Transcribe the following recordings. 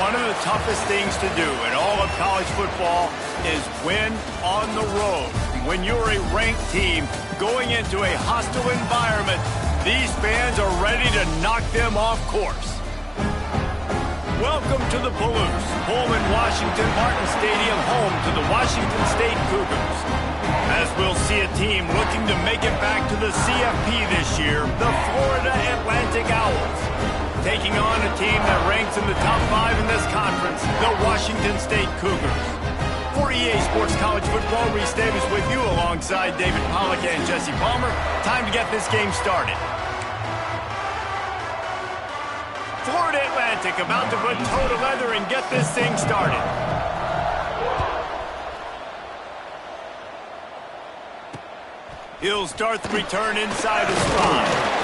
One of the toughest things to do in all of college football is win on the road. When you're a ranked team going into a hostile environment, these fans are ready to knock them off course. Welcome to the Palouse, Pullman Washington Martin Stadium, home to the Washington State Cougars. As we'll see a team looking to make it back to the CFP this year, the Florida Atlantic Owls, taking on a team that ranks in the top 5 in this conference, the Washington State Cougars. For EA Sports College Football, Reese Davis with you alongside David Pollack and Jesse Palmer. Time to get this game started. Florida Atlantic about to put toe to leather and get this thing started. He'll start the return inside his 5.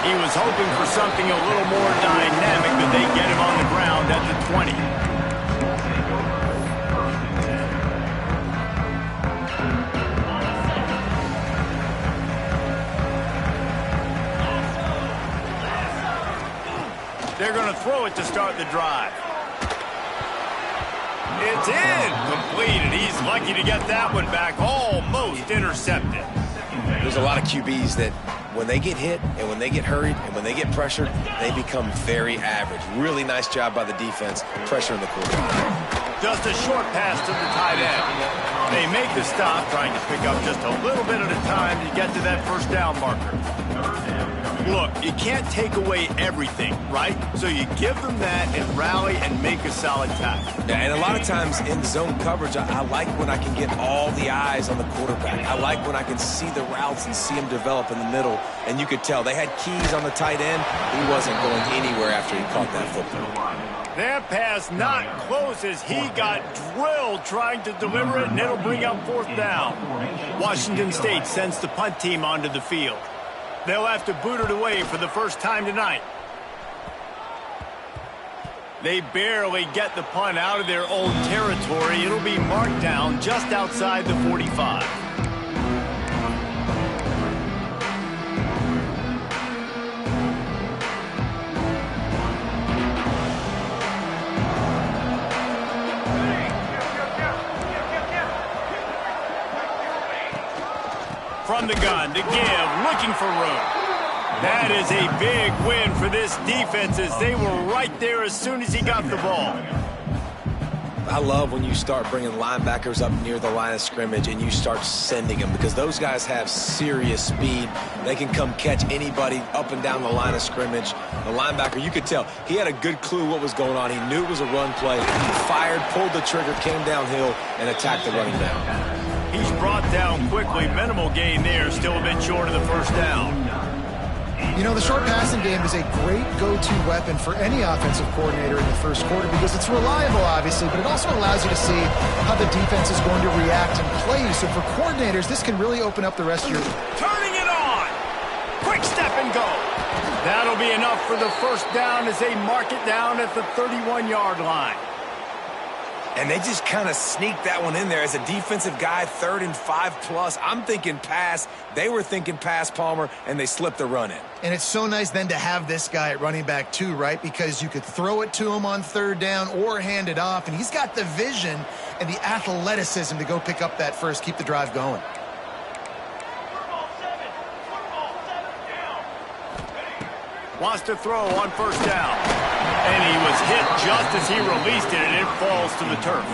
He was hoping for something a little more dynamic, but they get him on the ground at the 20. They're going to throw it to start the drive. It's in. Completed. He's lucky to get that one back. Almost intercepted. There's a lot of QBs that when they get hit and when they get hurried and when they get pressured, they become very average. Really nice job by the defense, pressuring the quarterback. Just a short pass to the tight end. They make the stop, trying to pick up just a little bit at a time to get to that first down marker. Look, you can't take away everything, right? So you give them that and rally and make a solid tackle. Yeah, and a lot of times in zone coverage, I like when I can get all the eyes on the quarterback. I like when I can see the routes and see him develop in the middle. And you could tell they had keys on the tight end. He wasn't going anywhere after he caught that football. That pass not close as he got drilled trying to deliver it, and it'll bring up 4th down. Washington State sends the punt team onto the field. They'll have to boot it away for the first time tonight. They barely get the punt out of their own territory. It'll be marked down just outside the 45. From the gun to give, looking for room. That is a big win for this defense as they were right there as soon as he got the ball. I love when you start bringing linebackers up near the line of scrimmage and you start sending them because those guys have serious speed. They can come catch anybody up and down the line of scrimmage. The linebacker, you could tell, he had a good clue what was going on. He knew it was a run play. He fired, pulled the trigger, came downhill, and attacked the running down. He's brought down quickly. Minimal gain there. Still a bit short of the first down. You know, the short passing game is a great go-to weapon for any offensive coordinator in the first quarter because it's reliable, obviously, but it also allows you to see how the defense is going to react and play. So for coordinators, this can really open up the rest of your... Turning it on! Quick step and go! That'll be enough for the first down as they mark it down at the 31-yard line. And they just kind of sneaked that one in there as a defensive guy, 3rd and 5+. I'm thinking pass. They were thinking pass, Palmer, and they slipped the run in. And it's so nice then to have this guy at running back too, right? Because you could throw it to him on 3rd down or hand it off. And he's got the vision and the athleticism to go pick up that first, keep the drive going. Wants to throw on first down. And he was hit just as he released it, and it falls to the turf.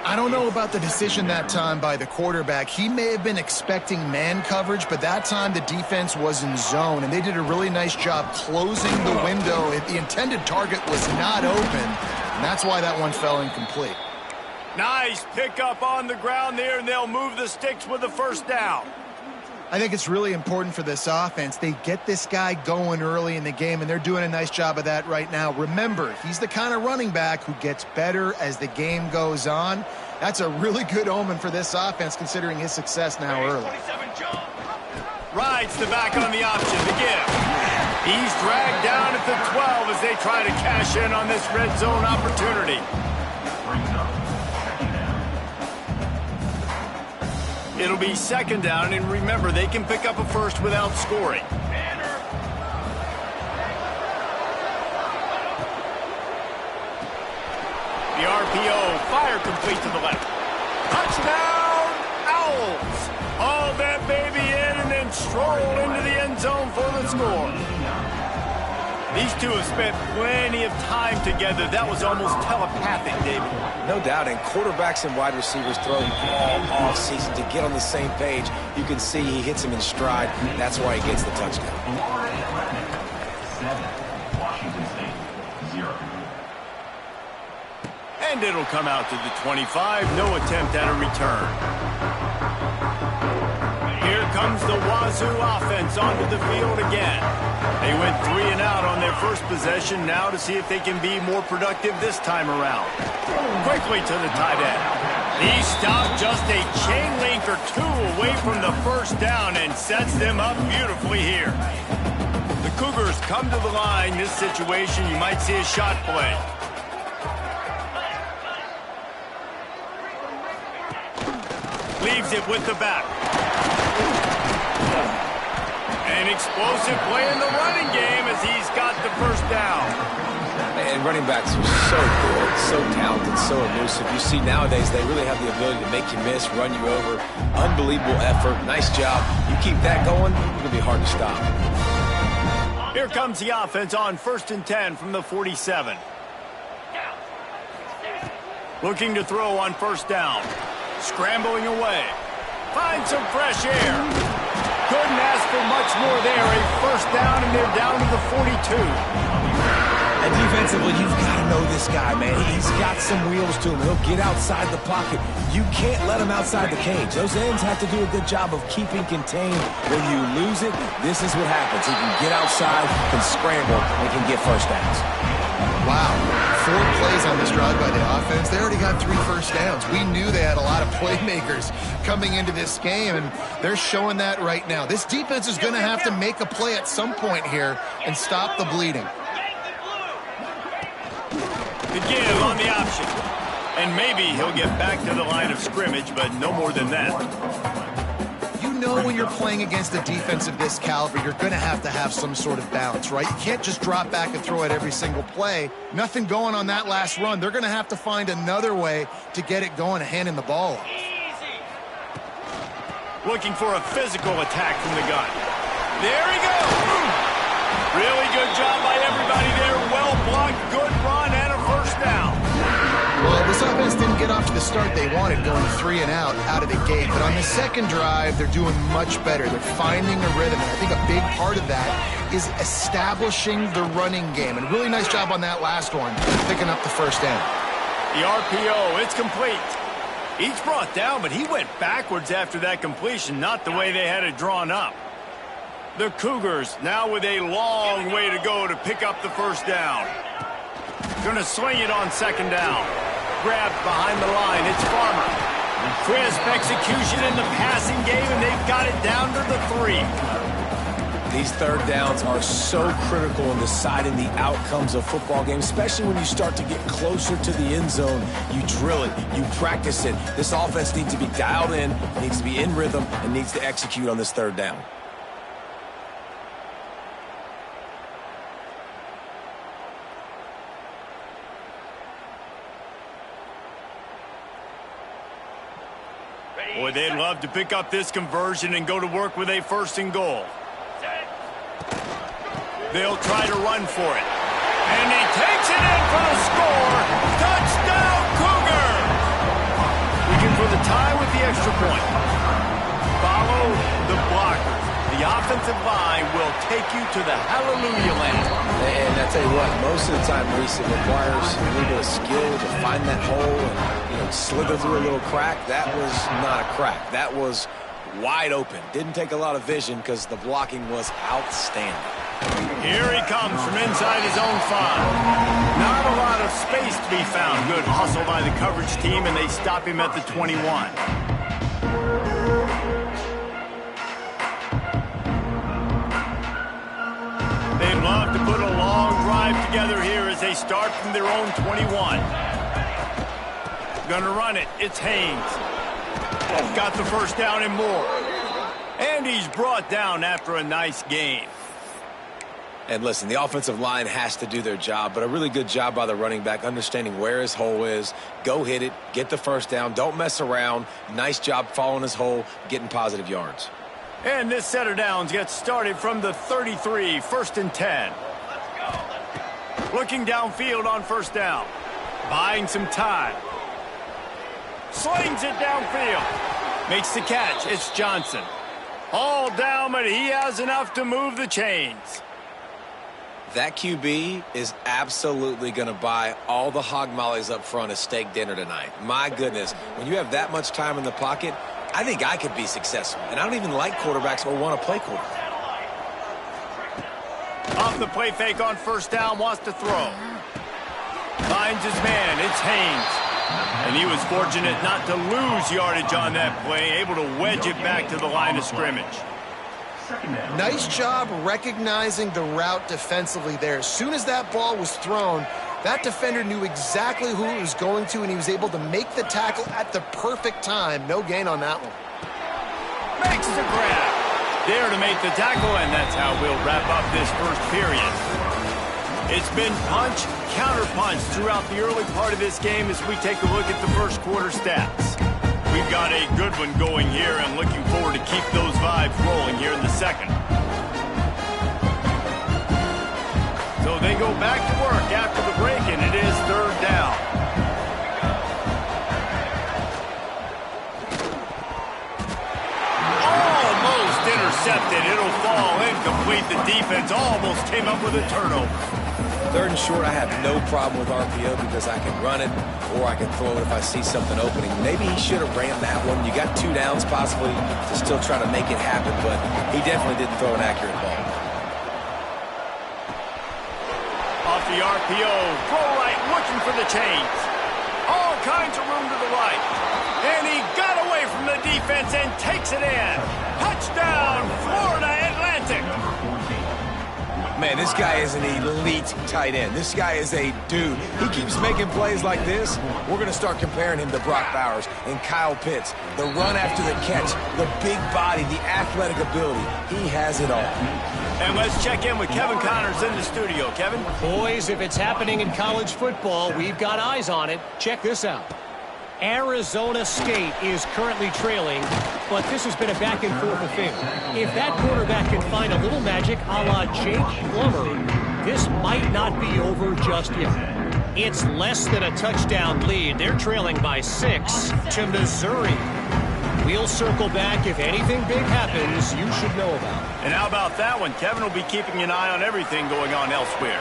I don't know about the decision that time by the quarterback. He may have been expecting man coverage, but that time the defense was in zone, and they did a really nice job closing the window. The intended target was not open, and that's why that one fell incomplete. Nice pickup on the ground there, and they'll move the sticks with the first down. I think it's really important for this offense. They get this guy going early in the game, and they're doing a nice job of that right now. Remember, he's the kind of running back who gets better as the game goes on. That's a really good omen for this offense, considering his success now early. Rides the back on the option to give. He's dragged down at the 12 as they try to cash in on this red zone opportunity. It'll be 2nd down, and remember, they can pick up a first without scoring. RPO. Fire complete to the left. Touchdown, Owls. Haul that baby in and then stroll into the end zone for the score. These two have spent plenty of time together. That was almost telepathic, David. No doubt, and quarterbacks and wide receivers throwing all off-season to get on the same page. You can see he hits him in stride. That's why he gets the touchdown. 7, Washington State, 0. And it'll come out to the 25. No attempt at a return. Here comes the Wazzu offense onto the field again. They went 3 and out on their first possession. Now to see if they can be more productive this time around. Quickly to the tight end. He stopped just a chain link or 2 away from the first down and sets them up beautifully here. The Cougars come to the line. This situation, you might see a shot play. Leaves it with the back. An explosive play in the running game as he's got the first down. And running backs are so good, so talented, so elusive. You see nowadays they really have the ability to make you miss, run you over. Unbelievable effort. Nice job. You keep that going, it's going to be hard to stop. Here comes the offense on 1st and 10 from the 47. Looking to throw on first down. Scrambling away. Finds some fresh air. Couldn't ask for much more there. A first down, and they're down to the 42. And defensively, you've got to know this guy, man. He's got some wheels to him. He'll get outside the pocket. You can't let him outside the cage. Those ends have to do a good job of keeping contained. When you lose it, this is what happens. He can get outside, can scramble, and can get first downs. Wow. 4 plays on this drive by the offense. They already got 3 first downs. We knew they had a lot of playmakers coming into this game, and they're showing that right now. This defense is going to have to make a play at some point here and stop the bleeding. The give on the option. And maybe he'll get back to the line of scrimmage, but no more than that. You know when you're playing against a defense of this caliber, you're going to have some sort of balance, right? You can't just drop back and throw it every single play. Nothing going on that last run. They're going to have to find another way to get it going and handing the ball off. Looking for a physical attack from the gun. There he goes. Really good job by everybody there. Well blocked, good run, and a first down. Well, this offense didn't get off to the start they wanted, going 3 and out of the gate. But on the second drive, they're doing much better. They're finding a rhythm. And I think a big part of that is establishing the running game. And really nice job on that last one, picking up the first down. The RPO, it's complete. Each brought down, but he went backwards after that completion, not the way they had it drawn up. The Cougars now with a long way to go to pick up the first down. Going to swing it on second down. Grabbed behind the line. It's Farmer. Crisp execution in the passing game, and they've got it down to the 3. These third downs are so critical in deciding the outcomes of football games, especially when you start to get closer to the end zone. You drill it, you practice it. This offense needs to be dialed in, needs to be in rhythm, and needs to execute on this third down. Boy, they'd love to pick up this conversion and go to work with a 1st and goal. They'll try to run for it. And he takes it in for the score. Touchdown, Cougar! Looking for the tie with the extra point. Follow the blockers. The offensive line will take you to the hallelujah land. And I tell you what, most of the time, Reese, it requires a little bit of skill to find that hole and slither through a little crack. That was not a crack. That was wide open. Didn't take a lot of vision because the blocking was outstanding. Here he comes from inside his own 5. Not a lot of space to be found. Good hustle by the coverage team, and they stop him at the 21. They'd love to put a long drive together here as they start from their own 21. Gonna run it. It's Haynes. Got the first down and more. And he's brought down after a nice gain. And listen, the offensive line has to do their job, but a really good job by the running back understanding where his hole is. Go hit it, get the first down, don't mess around. Nice job following his hole, getting positive yards. And this set of downs gets started from the 33, 1st and 10. Looking downfield on first down. Buying some time. Slings it downfield. Makes the catch. It's Johnson. All down, but he has enough to move the chains. That QB is absolutely going to buy all the hog mollies up front a steak dinner tonight. My goodness, when you have that much time in the pocket, I think I could be successful. And I don't even like quarterbacks or want to play quarterback. Off the play fake on first down, wants to throw. Finds his man, it's Haynes. And he was fortunate not to lose yardage on that play, able to wedge it back to the line of scrimmage. Nice job recognizing the route defensively there. As soon as that ball was thrown, that defender knew exactly who it was going to, and he was able to make the tackle at the perfect time. No gain on that one. Makes the grab. There to make the tackle, and that's how we'll wrap up this first period. It's been punch, counter-punch throughout the early part of this game as we take a look at the first quarter stats. We've got a good one going here and looking forward to keep those vibes rolling here in the second. So they go back to work after the break, and it is third down. Almost intercepted. It'll fall incomplete. The defense almost came up with a turnover. Third and short, I have no problem with RPO because I can run it or I can throw it if I see something opening. Maybe he should have ran that one. You got 2 downs possibly to still try to make it happen, but he definitely didn't throw an accurate ball. Off the RPO, throw right, looking for the chains. All kinds of room to the right. And he got away from the defense and takes it in. Touchdown, Florida Atlantic. Man, this guy is an elite tight end. This guy is a dude. He keeps making plays like this. We're going to start comparing him to Brock Bowers and Kyle Pitts. The run after the catch, the big body, the athletic ability. He has it all. And let's check in with Kevin Connors in the studio. Kevin? Boys, if it's happening in college football, we've got eyes on it. Check this out. Arizona State is currently trailing, but this has been a back-and-forth affair. If that quarterback can find a little magic a la Jake Plummer, this might not be over just yet. It's less than a touchdown lead. They're trailing by 6 to Missouri. We'll circle back. If anything big happens, you should know about it. And how about that one? Kevin will be keeping an eye on everything going on elsewhere.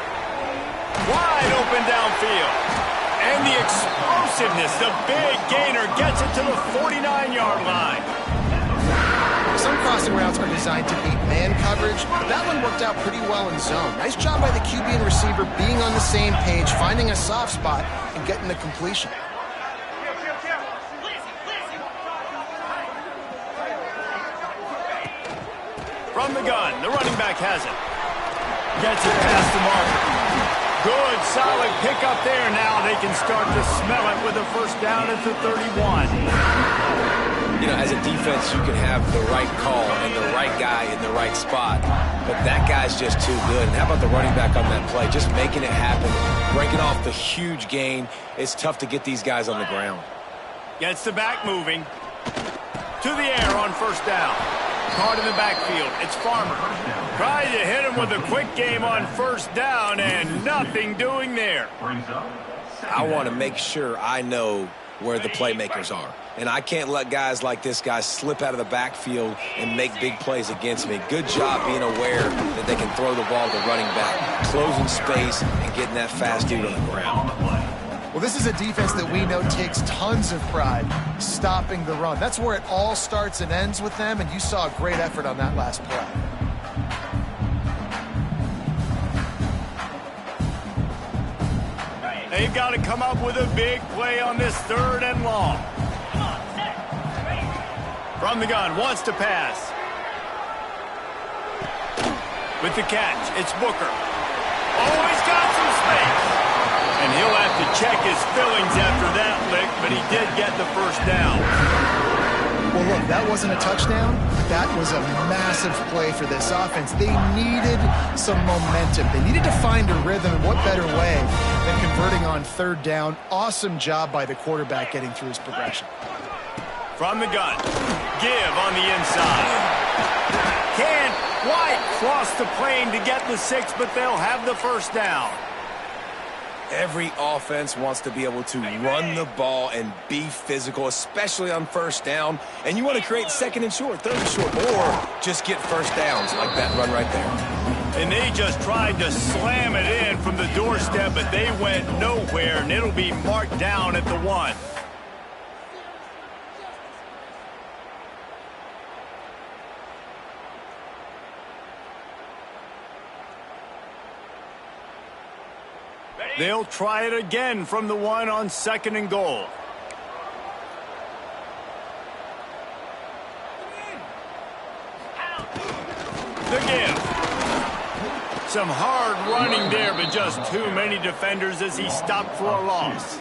Wide open downfield. And the explosiveness, the big gainer gets it to the 49-yard line. Some crossing routes are designed to beat man coverage, but that one worked out pretty well in zone. Nice job by the QB and receiver being on the same page, finding a soft spot, and getting the completion. From the gun, the running back has it. Gets it past the marker. Good, solid pickup there. Now they can start to smell it with a first down at the 31. You know, as a defense, you can have the right call and the right guy in the right spot, but that guy's just too good. And how about the running back on that play? Just making it happen, breaking off the huge gain. It's tough to get these guys on the ground. Gets the back moving. To the air on first down. Card in the backfield. It's Farmer. Trying to hit him with a quick game on first down, and nothing doing there. I want to make sure I know where the playmakers are. And I can't let guys like this guy slip out of the backfield and make big plays against me. Good job being aware that they can throw the ball to running back, closing space, and getting that fast dude on the ground. Well, this is a defense that we know takes tons of pride stopping the run. That's where it all starts and ends with them, and you saw a great effort on that last play. They've got to come up with a big play on this third and long. From the gun, wants to pass. With the catch, it's Booker. Oh, he's got some space. And he'll have to check his fillings after that lick, but he did get the first down. Well, look, that wasn't a touchdown. That was a massive play for this offense. They needed some momentum. They needed to find a rhythm, and what better way than converting on third down. Awesome job by the quarterback getting through his progression. From the gun, give on the inside. Can't quite cross the plane to get the 6, but they'll have the first down. Every offense wants to be able to run the ball and be physical, especially on first down. And you want to create second and short, third and short, or just get first downs like that run right there. And they just tried to slam it in from the doorstep, but they went nowhere, and it'll be marked down at the 1. They'll try it again from the 1 on 2nd and goal. The give. Some hard running there, but just too many defenders as he stopped for a loss.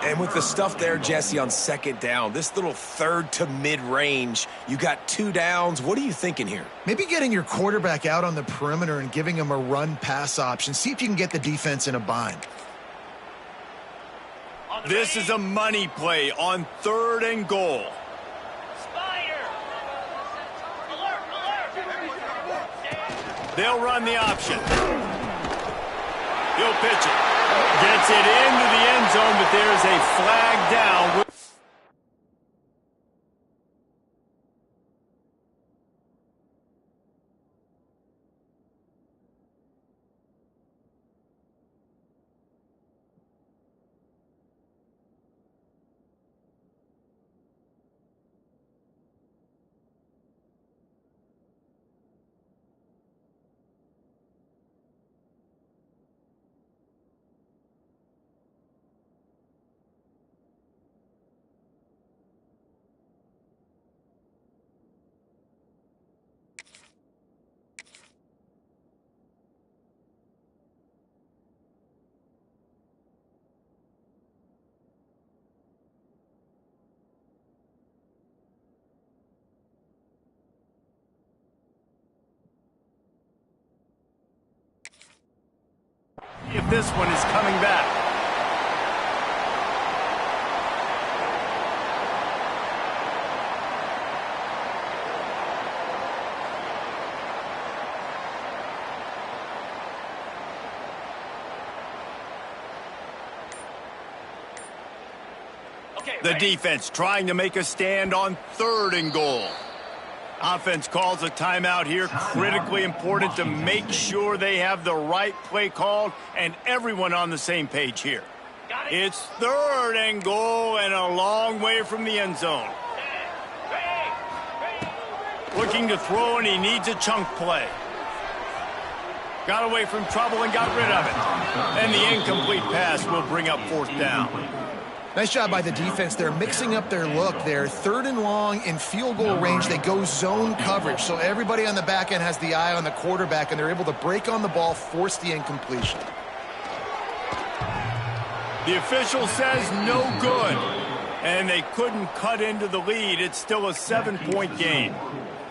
And with the stuff there, Jesse, on 2nd down, this little third to mid-range, you got 2 downs. What are you thinking here? Maybe getting your quarterback out on the perimeter and giving him a run-pass option. See if you can get the defense in a bind. This is a money play on 3rd and goal. They'll run the option. He'll pitch it. Gets it into the end zone, but there's a flag down. If this one is coming back. The defense trying to make a stand on 3rd and goal. Offense calls a timeout here. Critically important to make sure they have the right play called and everyone on the same page here. It's 3rd and goal and a long way from the end zone. Looking to throw, and he needs a chunk play. Got away from trouble and got rid of it. And the incomplete pass will bring up 4th down. Nice job by the defense. They're mixing up their look there. 3rd and long in field goal range. They go zone coverage. So everybody on the back end has the eye on the quarterback, and they're able to break on the ball, force the incompletion. The official says no good. And they couldn't cut into the lead. It's still a 7-point game.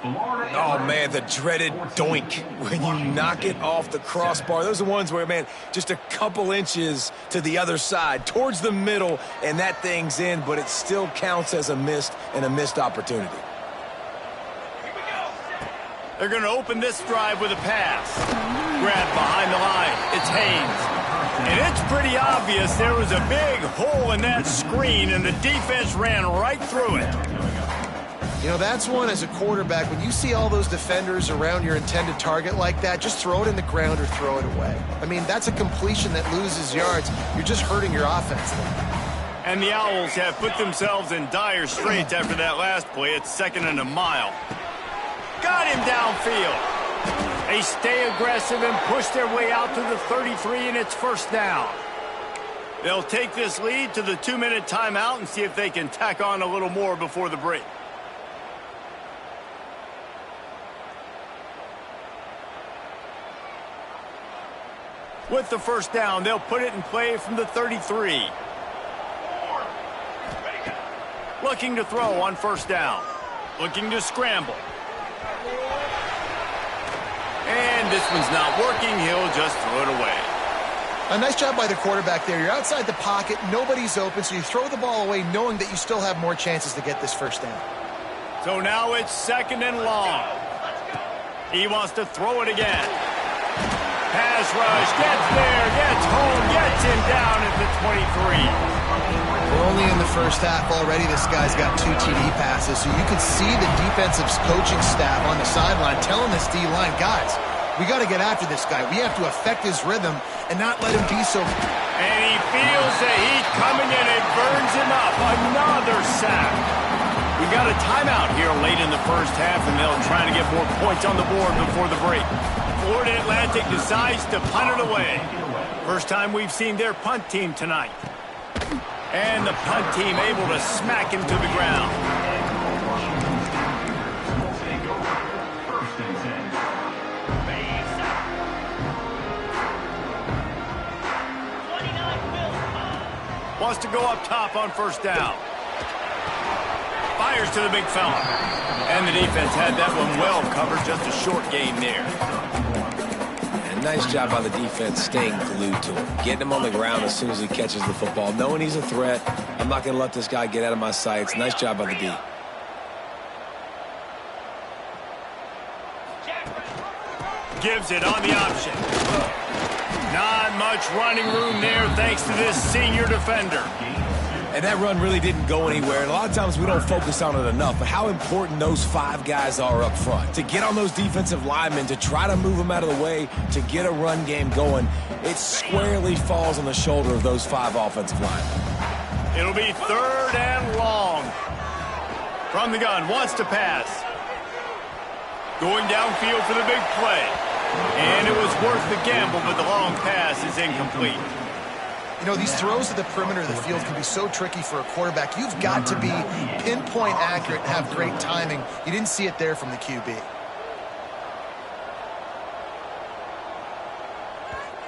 Oh, man, the dreaded doink when you knock it off the crossbar. Those are the ones where, man, just a couple inches to the other side, towards the middle, and that thing's in, but it still counts as a missed opportunity. They're going to open this drive with a pass. Grab behind the line. It's Haynes. And it's pretty obvious there was a big hole in that screen, and the defense ran right through it. You know, that's one as a quarterback. When you see all those defenders around your intended target like that, just throw it in the ground or throw it away. I mean, that's a completion that loses yards. You're just hurting your offense there. And the Owls have put themselves in dire straits after that last play. It's 2nd and a mile. Got him downfield. They stay aggressive and push their way out to the 33, and it's 1st down. They'll take this lead to the 2-minute timeout and see if they can tack on a little more before the break. With the 1st down, they'll put it in play from the 33. looking to throw on first down. Looking to scramble. And this one's not working. He'll just throw it away. A nice job by the quarterback there. You're outside the pocket. Nobody's open, so you throw the ball away knowing that you still have more chances to get this first down. So now it's 2nd and long. He wants to throw it again. Pass rush, gets there, gets home, gets him down at the 23. We're only in the first half already. This guy's got 2 TD passes, so you could see the defensive coaching staff on the sideline telling this D-line, guys, we got to get after this guy. We have to affect his rhythm and not let him be so... And he feels the heat coming in. It burns him up. Another sack. We got a timeout here late in the first half, and they'll try to get more points on the board before the break. Florida Atlantic decides to punt it away. First time we've seen their punt team tonight. And the punt team able to smack him to the ground. Wants to go up top on first down. Fires to the big fella. And the defense had that one well covered. Just a short gain there. And nice job by the defense staying glued to him. Getting him on the ground as soon as he catches the football. Knowing he's a threat. I'm not going to let this guy get out of my sights. Nice job by the D. Gives it on the option. Not much running room there thanks to this senior defender. And that run really didn't go anywhere. And a lot of times we don't focus on it enough. But how important those 5 guys are up front. To get on those defensive linemen, to try to move them out of the way, to get a run game going, it squarely falls on the shoulder of those 5 offensive linemen. It'll be 3rd and long. From the gun, wants to pass. Going downfield for the big play. And it was worth the gamble, but the long pass is incomplete. You know, these throws to the perimeter of the field can be so tricky for a quarterback. You've got to be pinpoint accurate and have great timing. You didn't see it there from the QB.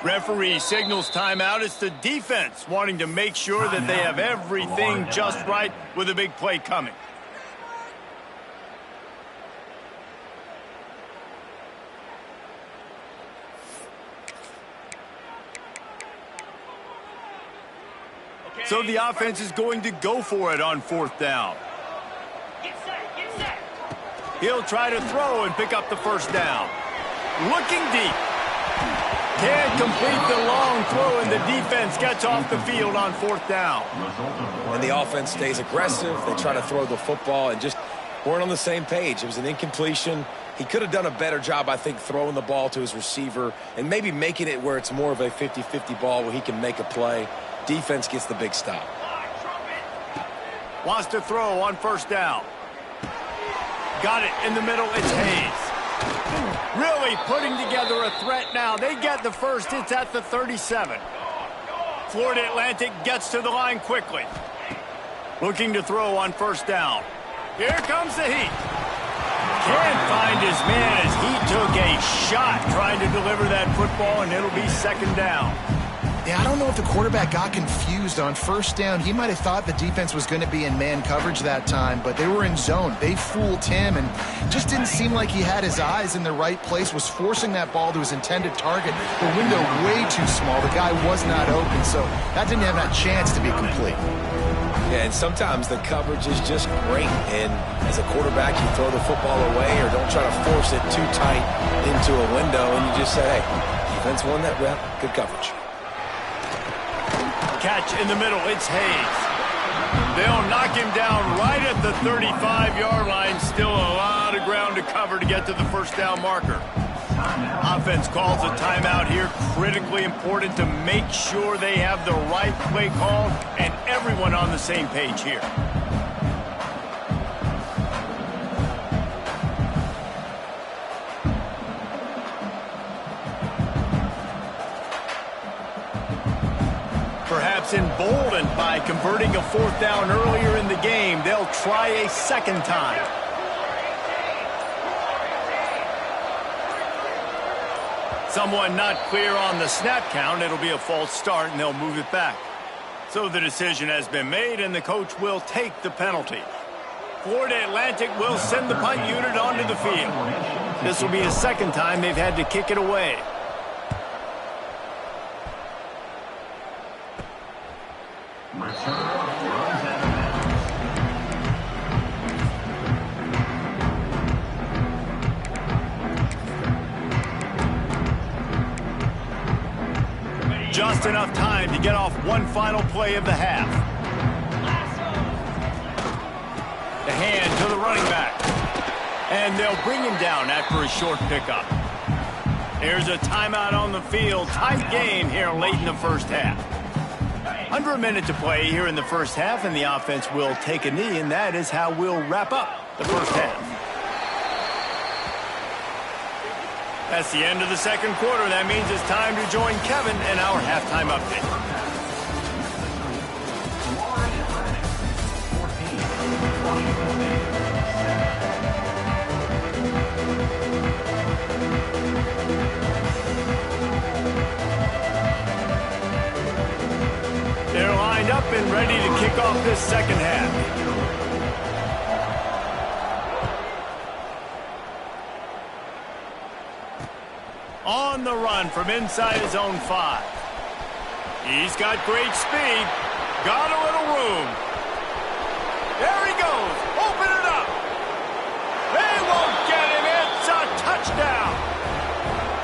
Referee signals timeout. It's the defense wanting to make sure that they have everything just right with a big play coming. So the offense is going to go for it on 4th down. He'll try to throw and pick up the first down. Looking deep. Can't complete the long throw, and the defense gets off the field on 4th down. And the offense stays aggressive. They try to throw the football and just weren't on the same page. It was an incompletion. He could have done a better job, I think, throwing the ball to his receiver and maybe making it where it's more of a 50-50 ball where he can make a play. Defense gets the big stop. Wants to throw on 1st down. Got it in the middle. It's Hayes. Really putting together a threat now. They get the first. It's at the 37. Florida Atlantic gets to the line quickly. Looking to throw on 1st down. Here comes the heat. Can't find his man as he took a shot trying to deliver that football, and it'll be 2nd down. Yeah, I don't know if the quarterback got confused on 1st down. He might have thought the defense was going to be in man coverage that time, but they were in zone. They fooled him and just didn't seem like he had his eyes in the right place, was forcing that ball to his intended target. The window way too small. The guy was not open, so that didn't have that chance to be complete. Yeah, and sometimes the coverage is just great. And as a quarterback, you throw the football away or don't try to force it too tight into a window, and you just say, hey, defense won that rep. Good coverage. Catch in the middle. It's Hayes. They'll knock him down right at the 35-yard line. Still a lot of ground to cover to get to the 1st down marker. Offense calls a timeout here. Critically important to make sure they have the right play call and everyone on the same page here. Perhaps emboldened by converting a 4th down earlier in the game, they'll try a 2nd time. Someone not clear on the snap count. It'll be a false start, and they'll move it back. So the decision has been made, and the coach will take the penalty. Florida Atlantic will send the punt unit onto the field. This will be the second time they've had to kick it away. Just enough time to get off one final play of the half. The hand to the running back. And they'll bring him down after a short pickup. There's a timeout on the field. Tight game here late in the first half. Under a minute to play here in the first half, and the offense will take a knee, and that is how we'll wrap up the first half. That's the end of the second quarter. That means it's time to join Kevin in our halftime update. They're lined up and ready to kick off this second half. On the run from inside his own 5. He's got great speed. Got a little room. There he goes. Open it up. They won't get him. It's a touchdown.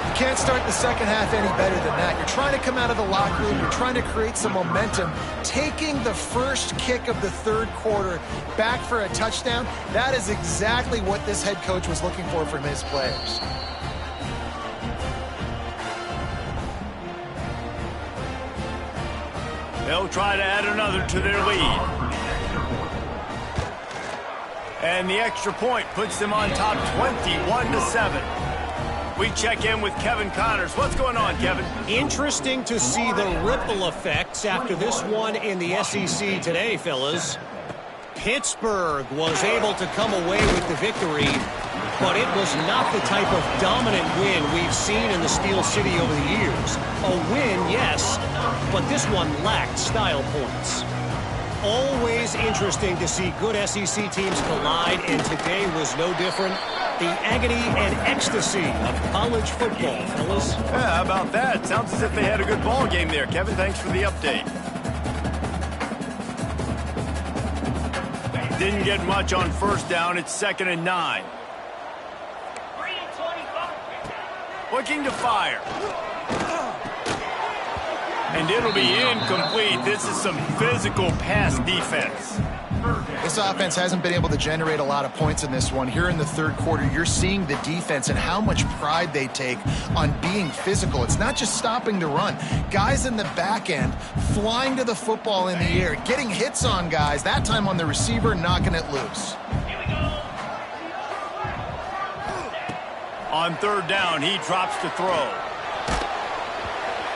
You can't start the second half any better than that. You're trying to come out of the locker room. You're trying to create some momentum. Taking the first kick of the third quarter back for a touchdown, that is exactly what this head coach was looking for from his players. They'll try to add another to their lead. And the extra point puts them on top 21-7. We check in with Kevin Connors. What's going on, Kevin? Interesting to see the ripple effects after this one in the SEC today, fellas. Pittsburgh was able to come away with the victory, but it was not the type of dominant win we've seen in the Steel City over the years. A win, yes, but this one lacked style points. Always interesting to see good SEC teams collide, and today was no different. The agony and ecstasy of college football, fellas. Yeah, how about that? Sounds as if they had a good ball game there. Kevin, thanks for the update. Didn't get much on first down. It's 2nd and 9. Looking to fire. And it'll be incomplete. This is some physical pass defense. This offense hasn't been able to generate a lot of points in this one. Here in the third quarter, you're seeing the defense and how much pride they take on being physical. It's not just stopping the run. Guys in the back end flying to the football in the air, getting hits on guys, that time on the receiver, knocking it loose. On third down, he drops to throw.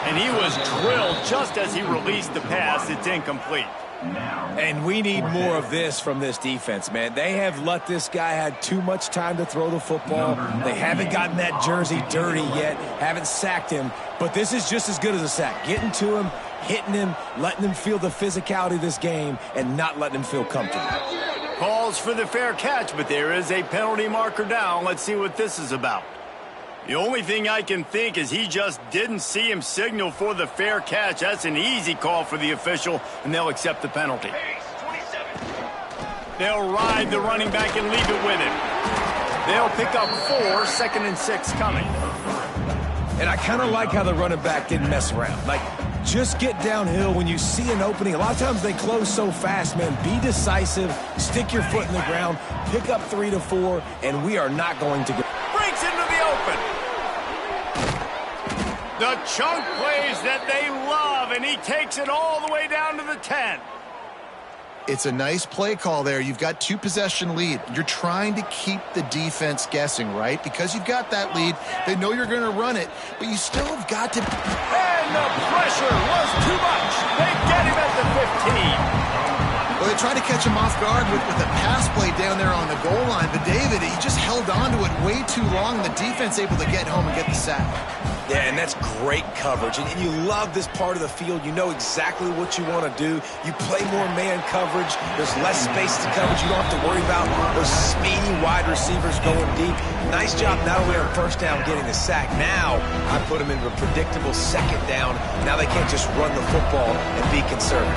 And he was drilled just as he released the pass. It's incomplete. And we need more of this from this defense, man. They have let this guy have too much time to throw the football. They haven't gotten that jersey dirty yet, haven't sacked him. But this is just as good as a sack. Getting to him, hitting him, letting him feel the physicality of this game, and not letting him feel comfortable. Calls for the fair catch, but there is a penalty marker down. Let's see what this is about. The only thing I can think is he just didn't see him signal for the fair catch. That's an easy call for the official, and they'll accept the penalty. They'll ride the running back and leave it with him. They'll pick up 4, 2nd and 6 coming. And I kind of like how the running back didn't mess around. Like, just get downhill when you see an opening. A lot of times they close so fast, man. Be decisive, stick your foot in the ground, pick up 3 to 4, and we are not going to go. Breaks into the open. The chunk plays that they love, and he takes it all the way down to the 10. It's a nice play call there. You've got 2-possession lead. You're trying to keep the defense guessing, right? Because you've got that lead. They know you're going to run it, but you still have got to... And the pressure was too much. They get him at the 15. Well, they tried to catch him off guard with a pass play down there on the goal line, but David, he just held on to it way too long. The defense able to get home and get the sack. Yeah, and that's great coverage. And you love this part of the field. You know exactly what you want to do. You play more man coverage. There's less space to coverage. You don't have to worry about those speedy wide receivers going deep. Nice job not only on first down getting the sack. Now I put them into a predictable second down. Now they can't just run the football and be conservative.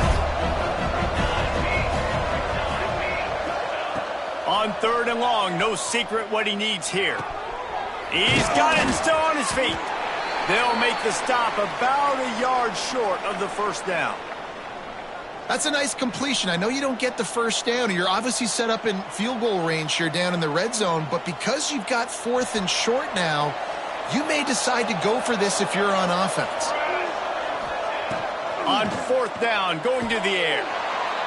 On 3rd and long, no secret what he needs here. He's got it and still on his feet. They'll make the stop about a yard short of the first down. That's a nice completion. I know you don't get the first down. You're obviously set up in field goal range here down in the red zone, but because you've got 4th and short now, you may decide to go for this if you're on offense. On 4th down, going to the air.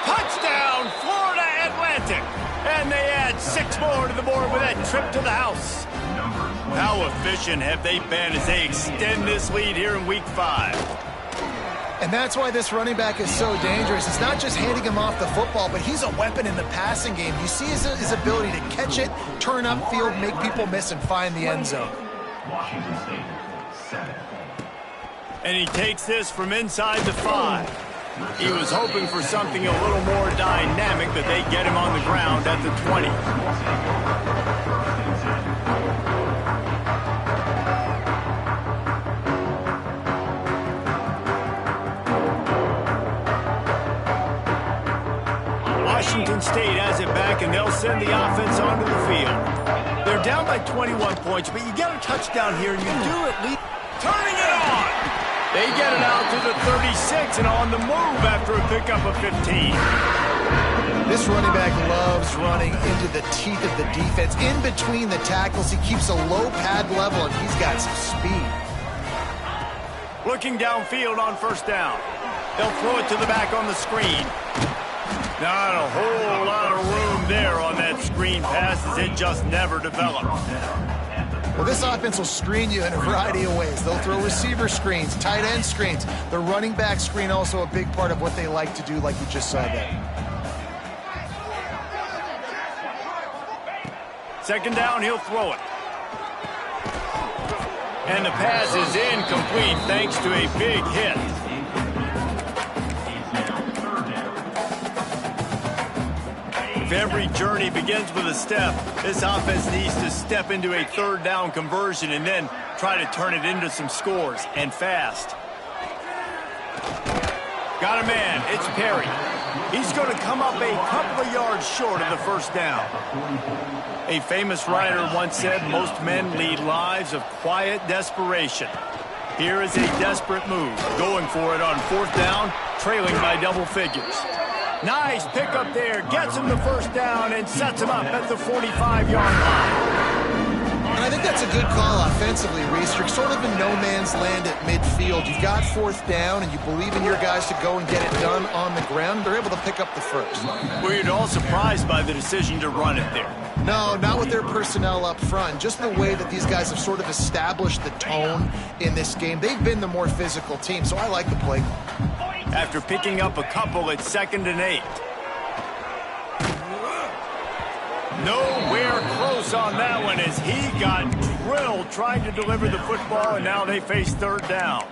Touchdown, Florida Atlantic. And they add 6 more to the board with that trip to the house. How efficient have they been as they extend this lead here in Week 5? And that's why this running back is so dangerous. It's not just handing him off the football, but he's a weapon in the passing game. You see his ability to catch it, turn upfield, make people miss, and find the end zone. Washington State, 7. And he takes this from inside the 5. He was hoping for something a little more dynamic, but they get him on the ground at the 20. Washington State has it back, and they'll send the offense onto the field. They're down by 21 points, but you get a touchdown here, and you do at least turning it on. They get it out to the 36 and on the move after a pickup of 15. This running back loves running into the teeth of the defense. In between the tackles, he keeps a low pad level, and he's got some speed. Looking downfield on first down. They'll throw it to the back on the screen. Not a whole lot of room there on that screen pass as it just never developed. Well, this offense will screen you in a variety of ways. They'll throw receiver screens, tight end screens. The running back screen also a big part of what they like to do, like you just saw there. 2nd down, he'll throw it. And the pass is incomplete thanks to a big hit. If every journey begins with a step, this offense needs to step into a 3rd down conversion and then try to turn it into some scores, and fast. Got a man. It's Perry. He's going to come up a couple of yards short of the first down. A famous writer once said, most men lead lives of quiet desperation. Here is a desperate move, going for it on 4th down, trailing by double figures. Nice pickup there, gets him the first down and sets him up at the 45-yard line. And I think that's a good call offensively, Reese. You're sort of in no man's land at midfield. You've got 4th down, and you believe in your guys to go and get it done on the ground. They're able to pick up the first. Were you at all surprised by the decision to run it there? No, not with their personnel up front. Just the way that these guys have sort of established the tone in this game. They've been the more physical team, so I like the play. After picking up a couple at 2nd and 8. Nowhere close on that one as he got drilled trying to deliver the football, and now they face 3rd down.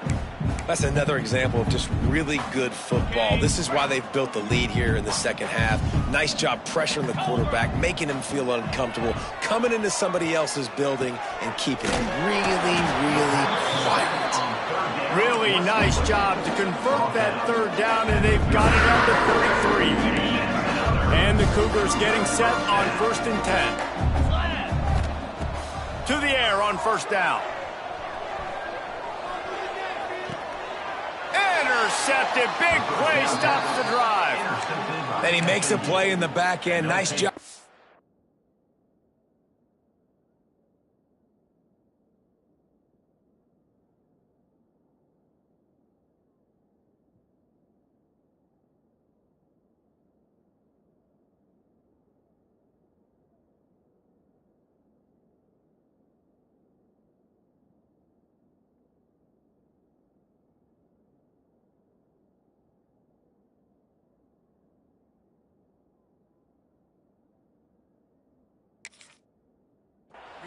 That's another example of just really good football. This is why they've built the lead here in the second half. Nice job pressuring the quarterback, making him feel uncomfortable, coming into somebody else's building and keeping it really, really quiet. Really nice job to convert that 3rd down, and they've got it up to 33. And the Cougars getting set on 1st and 10. To the air on 1st down. Intercepted. Big play stops the drive. Then he makes a play in the back end. Nice job.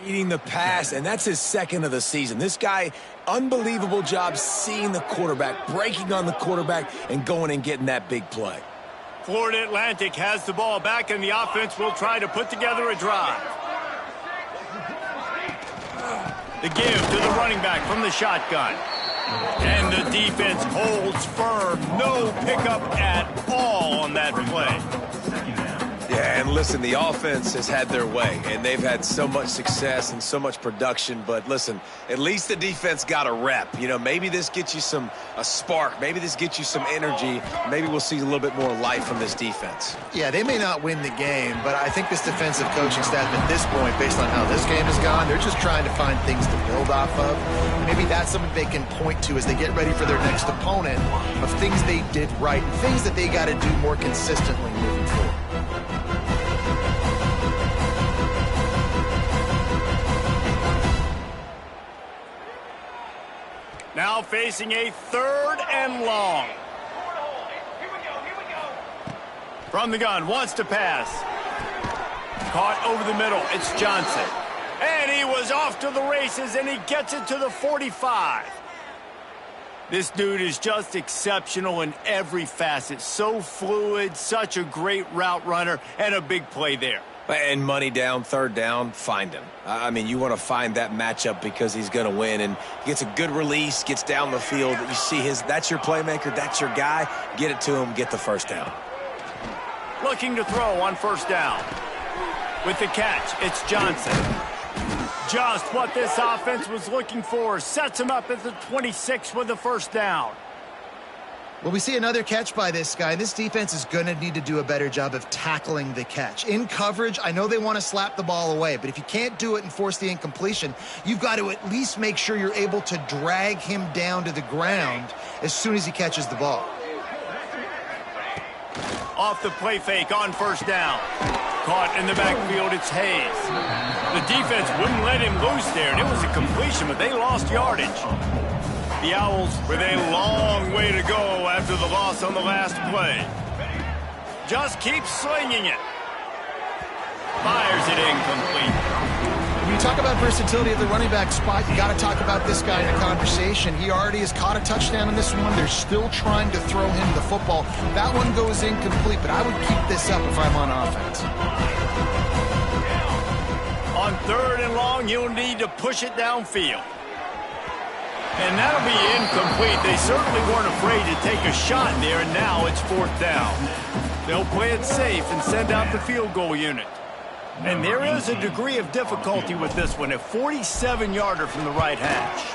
Reading the pass, and that's his second of the season. This guy, unbelievable job seeing the quarterback, breaking on the quarterback, and going and getting that big play. Florida Atlantic has the ball back, and the offense will try to put together a drive. The give to the running back from the shotgun. And the defense holds firm. No pickup at all on that play. Yeah, and listen, the offense has had their way, and they've had so much success and so much production. But listen, at least the defense got a rep. You know, maybe this gets you a spark. Maybe this gets you some energy. Maybe we'll see a little bit more life from this defense. Yeah, they may not win the game, but I think this defensive coaching staff at this point, based on how this game has gone, they're just trying to find things to build off of. Maybe that's something they can point to as they get ready for their next opponent of things they did right and things that they got to do more consistently moving forward. Now facing a 3rd and long. From the gun, wants to pass. Caught over the middle, it's Johnson. And he was off to the races, and he gets it to the 45. This dude is just exceptional in every facet. So fluid, such a great route runner, and a big play there. And money down, 3rd down, find him. I mean, you want to find that matchup because he's going to win. And he gets a good release, gets down the field. You see that's your playmaker, that's your guy. Get it to him, get the 1st down. Looking to throw on 1st down. With the catch, it's Johnson. Just what this offense was looking for. Sets him up at the 26 with the 1st down. Well, we see another catch by this guy. This defense is going to need to do a better job of tackling the catch. In coverage, I know they want to slap the ball away, but if you can't do it and force the incompletion, you've got to at least make sure you're able to drag him down to the ground as soon as he catches the ball. Off the play fake on 1st down. Caught in the backfield, it's Hayes. The defense wouldn't let him loose there, and it was a completion, but they lost yardage. The Owls with a long way to go after the loss on the last play. Just keeps slinging it. Fires it incomplete. When you talk about versatility at the running back spot, you got to talk about this guy in a conversation. He already has caught a touchdown in this one. They're still trying to throw him the football. That one goes incomplete, but I would keep this up if I'm on offense. On 3rd and long, you'll need to push it downfield. And that'll be incomplete. They certainly weren't afraid to take a shot there, and now it's 4th down. They'll play it safe and send out the field goal unit. And there is a degree of difficulty with this one, a 47-yarder from the right hash.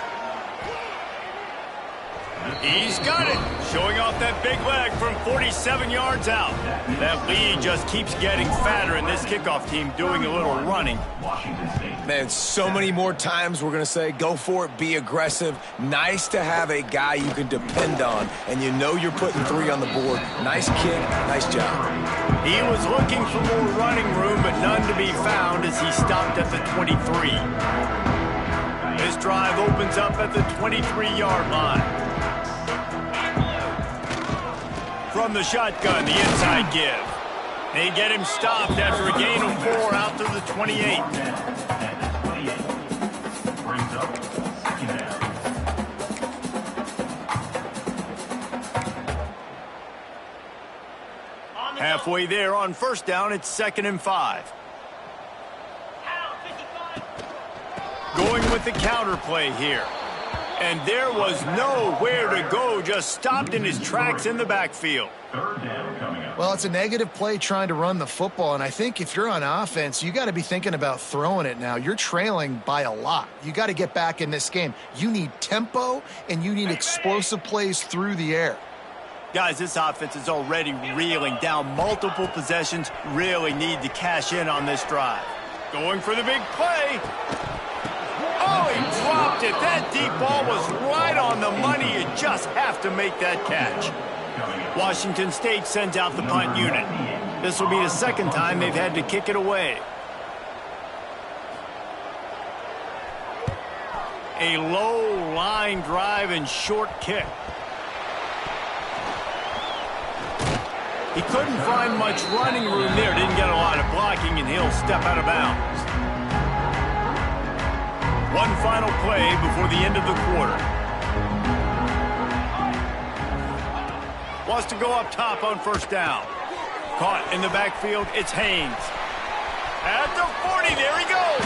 He's got it, showing off that big leg from 47 yards out. That lead just keeps getting fatter, and this kickoff team doing a little running. Man, so many more times we're going to say, go for it, be aggressive. Nice to have a guy you can depend on, and you know you're putting 3 on the board. Nice kick, nice job. He was looking for more running room, but none to be found as he stopped at the 23. This drive opens up at the 23-yard line. From the shotgun, the inside give. They get him stopped after a gain of 4 out to the 28. Halfway there on 1st down, it's 2nd and 5. Going with the counter play here. And there was nowhere to go, just stopped in his tracks in the backfield. Well, it's a negative play trying to run the football, and I think if you're on offense, you got to be thinking about throwing it now. You're trailing by a lot. You got to get back in this game. You need tempo, and you need explosive plays through the air. Guys, this offense is already reeling down multiple possessions. Really need to cash in on this drive. Going for the big play. Oh, he dropped it. That deep ball was right on the money. You just have to make that catch. Washington State sends out the punt unit. This will be the 2nd time they've had to kick it away. A low line drive and short kick. He couldn't find much running room there. Didn't get a lot of blocking, and he'll step out of bounds. One final play before the end of the quarter. Wants to go up top on first down. Caught in the backfield, it's Haynes. At the 40, there he goes.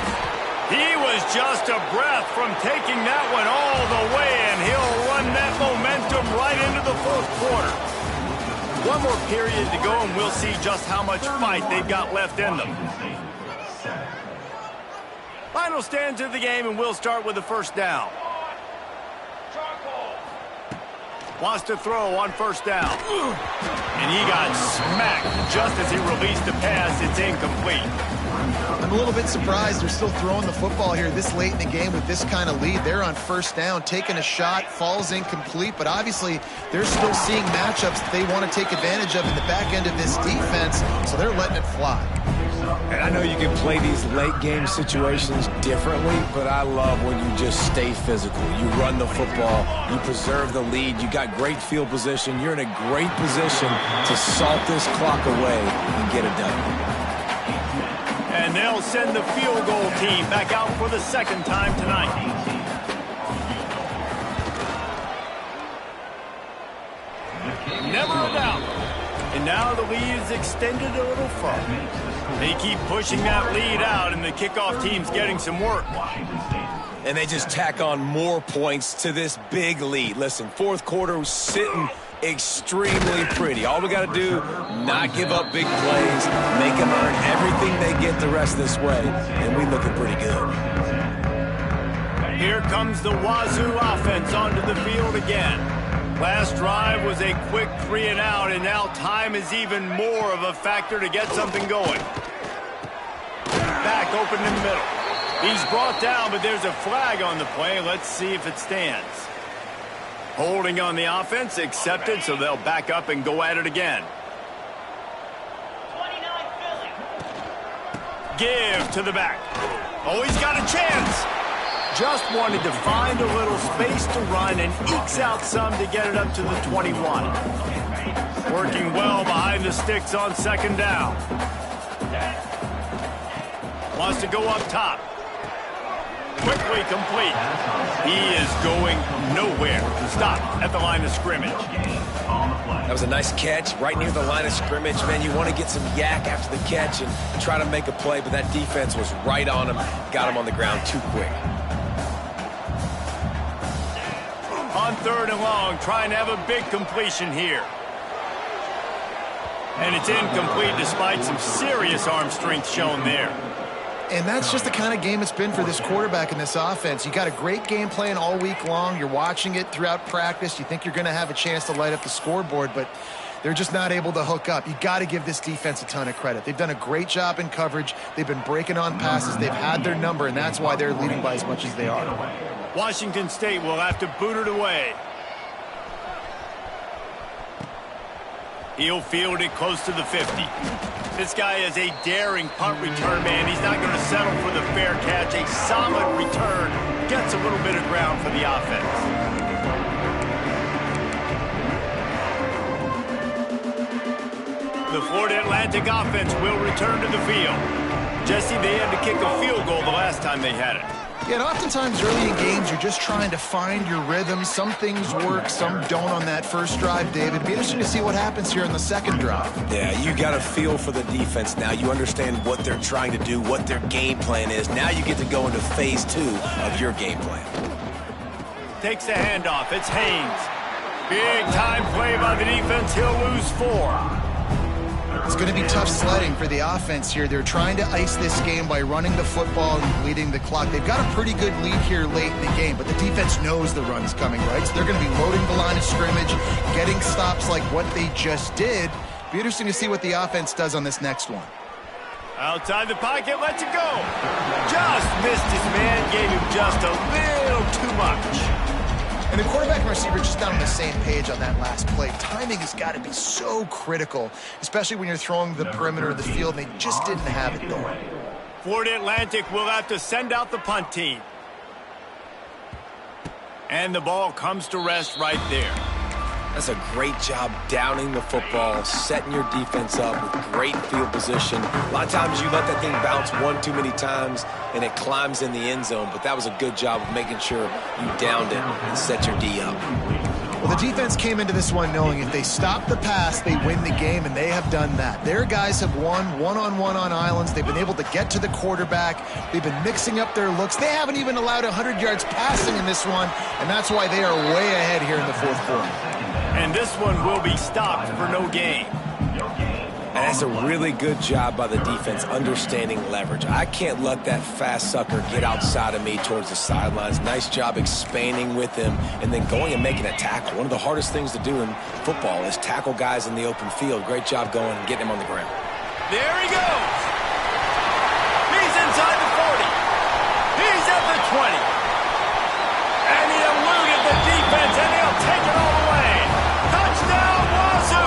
He was just a breath from taking that one all the way, and he'll run that momentum right into the fourth quarter. One more period to go, and we'll see just how much fight they've got left in them. Final stands of the game, and we'll start with the first down. Wants to throw on first down. And he got smacked just as he released the pass. It's incomplete. I'm a little bit surprised they're still throwing the football here this late in the game with this kind of lead. They're on first down, taking a shot, falls incomplete, but obviously they're still seeing matchups that they want to take advantage of in the back end of this defense, so they're letting it fly. And I know you can play these late game situations differently, but I love when you just stay physical. You run the football, you preserve the lead, you got great field position, you're in a great position to salt this clock away and get it done. And they'll send the field goal team back out for the second time tonight. Never a doubt. And now the lead is extended a little further. They keep pushing that lead out, and the kickoff team's getting some work. And they just tack on more points to this big lead. Listen, fourth quarter was sitting extremely pretty. All we got to do, not give up big plays, make them earn everything they get the rest of this way, and we looking pretty good. Here comes the Wazzu offense onto the field again. Last drive was a quick 3-and-out, and now time is even more of a factor to get something going. Back open in the middle. He's brought down, but there's a flag on the play. Let's see if it stands. Holding on the offense, accepted, so they'll back up and go at it again. Give to the back. Oh, he's got a chance. Just wanted to find a little space to run and ekes out some to get it up to the 21. Working well behind the sticks on second down. Wants to go up top. Quickly complete. He is going nowhere. Stop at the line of scrimmage. That was a nice catch right near the line of scrimmage. Man, you want to get some yak after the catch and try to make a play, but that defense was right on him. Got him on the ground too quick. On third and long, trying to have a big completion here. And it's incomplete despite some serious arm strength shown there. And that's just the kind of game it's been for this quarterback in this offense. You got a great game plan all week long. You're watching it throughout practice. You think you're going to have a chance to light up the scoreboard, but they're just not able to hook up. You got to give this defense a ton of credit. They've done a great job in coverage. They've been breaking on passes. They've had their number, and that's why they're leading by as much as they are. Washington State will have to boot it away. He'll field it close to the 50. This guy is a daring punt return man. He's not going to settle for the fair catch. A solid return gets a little bit of ground for the offense. The Florida Atlantic offense will return to the field. Jesse, they had to kick a field goal the last time they had it. Yeah, and oftentimes early in games, you're just trying to find your rhythm. Some things work, some don't on that first drive, David. It'd be interesting to see what happens here in the second drive. Yeah, you got a feel for the defense now. You understand what they're trying to do, what their game plan is. Now you get to go into phase 2 of your game plan. Takes the handoff. It's Haynes. Big time play by the defense. He'll lose 4. It's going to be tough sledding for the offense here. They're trying to ice this game by running the football and bleeding the clock. They've got a pretty good lead here late in the game, but the defense knows the run's coming, right? So they're going to be loading the line of scrimmage, getting stops like what they just did. Be interesting to see what the offense does on this next one. Outside the pocket, lets it go. Just missed his man, gave him just a little too much. And the quarterback and receiver just not on the same page on that last play. Timing has got to be so critical, especially when you're throwing the perimeter of the field, and they just didn't have it there. Florida Atlantic will have to send out the punt team. And the ball comes to rest right there. That's a great job downing the football, setting your defense up with great field position. A lot of times you let that thing bounce one too many times and it climbs in the end zone, but that was a good job of making sure you downed it and set your D up. Well, the defense came into this one knowing if they stop the pass, they win the game, and they have done that. Their guys have won one-on-one on islands. They've been able to get to the quarterback. They've been mixing up their looks. They haven't even allowed 100 yards passing in this one, and that's why they are way ahead here in the fourth quarter. And this one will be stopped for no gain. And that's a really good job by the defense understanding leverage. I can't let that fast sucker get outside of me towards the sidelines. Nice job expanding with him and then going and making a tackle. One of the hardest things to do in football is tackle guys in the open field. Great job going and getting him on the ground. There he goes. He's inside the 40. He's at the 20. And he eluded the defense, and he'll take it all the way. Touchdown, Wazzu!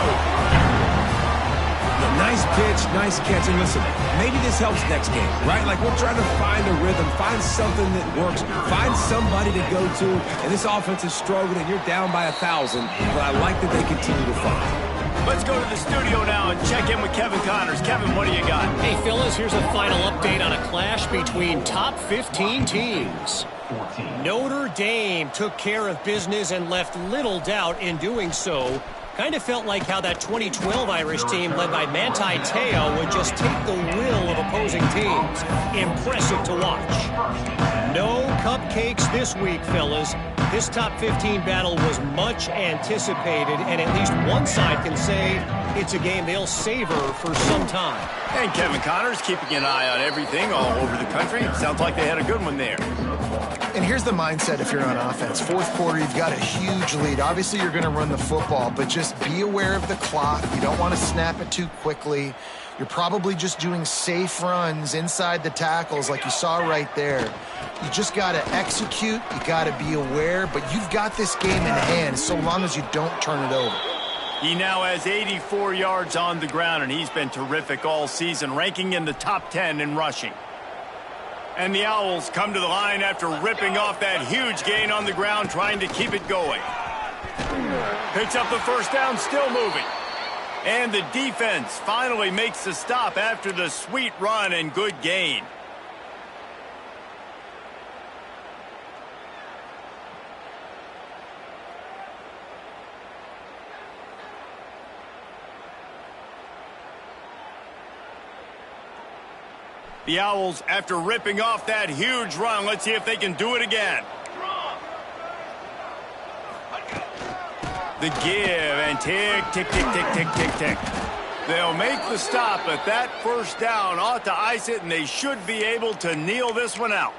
Nice pitch, nice catch, and listen, maybe this helps next game, right? Like we're trying to find a rhythm, find something that works, find somebody to go to, and this offense is struggling, and you're down by 1,000, but I like that they continue to fight. Let's go to the studio now and check in with Kevin Connors. Kevin, what do you got? Hey, fellas, here's a final update on a clash between top 15 teams. Notre Dame took care of business and left little doubt in doing so. Kind of felt like how that 2012 Irish team led by Manti Te'o would just take the will of opposing teams. Impressive to watch. No cupcakes this week, fellas. This top 15 battle was much anticipated, and at least one side can say it's a game they'll savor for some time. And Kevin Connors keeping an eye on everything all over the country. Sounds like they had a good one there. And here's the mindset if you're on offense. Fourth quarter, you've got a huge lead. Obviously, you're going to run the football, but just be aware of the clock. You don't want to snap it too quickly. You're probably just doing safe runs inside the tackles like you saw right there. You just got to execute. You got to be aware, but you've got this game in hand so long as you don't turn it over. He now has 84 yards on the ground, and he's been terrific all season, ranking in the top 10 in rushing. And the Owls come to the line after ripping off that huge gain on the ground, trying to keep it going. Picks up the first down, still moving. And the defense finally makes the stop after the sweet run and good gain. The Owls, after ripping off that huge run, let's see if they can do it again. The give and tick, tick, tick, tick, tick, tick, tick. They'll make the stop, but that first down ought to ice it, and they should be able to kneel this one out.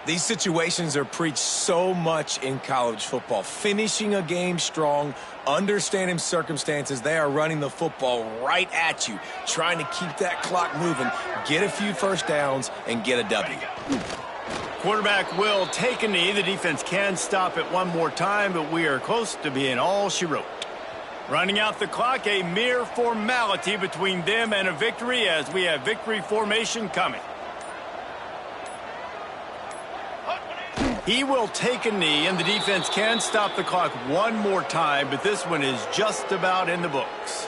These situations are preached so much in college football. Finishing a game strong, understanding circumstances. They are running the football right at you, trying to keep that clock moving, get a few first downs, and get a W. Quarterback will take a knee. The defense can stop it one more time, but we are close to being all she wrote. Running out the clock, a mere formality between them and a victory as we have victory formation coming. He will take a knee, and the defense can stop the clock one more time, but this one is just about in the books.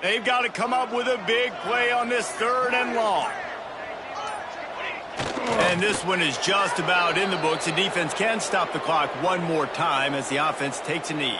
They've got to come up with a big play on this 3rd and long. And this one is just about in the books. The defense can stop the clock one more time as the offense takes a knee.